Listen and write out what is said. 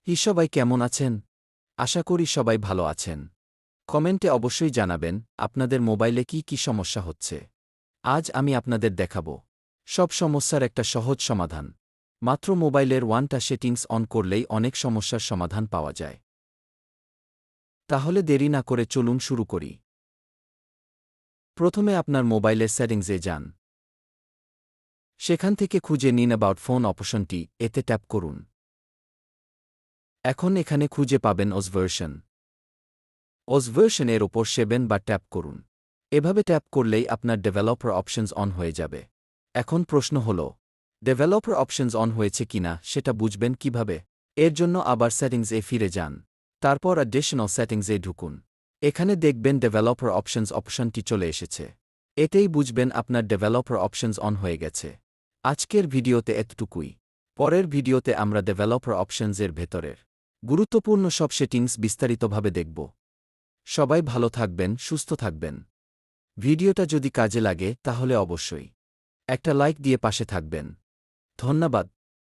সবাই কেমন আছেন? আশা করি সবাই ভালো আছেন। কমেন্টে অবশ্যই জানাবেন আপনাদের মোবাইলে কি সমস্যা হচ্ছে। আজ আমি আপনাদের দেখাব সব সমস্যার একটা সহজ সমাধান। মাত্র মোবাইলের ওয়ানটা সেটিংস অন করলেই অনেক সমস্যার সমাধান পাওয়া যায়। তাহলে দেরি না করে চলুন শুরু করি। প্রথমে আপনার মোবাইলের সেটিংসে যান। সেখান থেকে খুঁজে নিন অ্যাবাউট ফোন অপশনটি, এতে ট্যাপ করুন। এখন এখানে খুঁজে পাবেন ওস ভার্সন। ওস ভার্সনের ওপর 7 বা ট্যাপ করুন। এভাবে ট্যাপ করলেই আপনার ডেভেলপার অপশনস অন হয়ে যাবে। এখন প্রশ্ন হল, ডেভেলপার অপশনস অন হয়েছে কিনা সেটা বুঝবেন কিভাবে? এর জন্য আবার সেটিংসে ফিরে যান। তারপর অ্যাডিশনাল সেটিংসে ঢুকুন। এখানে দেখবেন ডেভেলপার অপশনস অপশনটি চলে এসেছে। এতেই বুঝবেন আপনার ডেভেলপার অপশনস অন হয়ে গেছে। আজকের ভিডিওতে এতটুকুই। পরের ভিডিওতে আমরা ডেভেলপার অপশনসের ভেতরের গুরুত্বপূর্ণ সব সেটিংস বিস্তারিতভাবে দেখব। সবাই ভালো থাকবেন, সুস্থ থাকবেন। ভিডিওটা যদি কাজে লাগে তাহলে অবশ্যই একটা লাইক দিয়ে পাশে থাকবেন। ধন্যবাদ।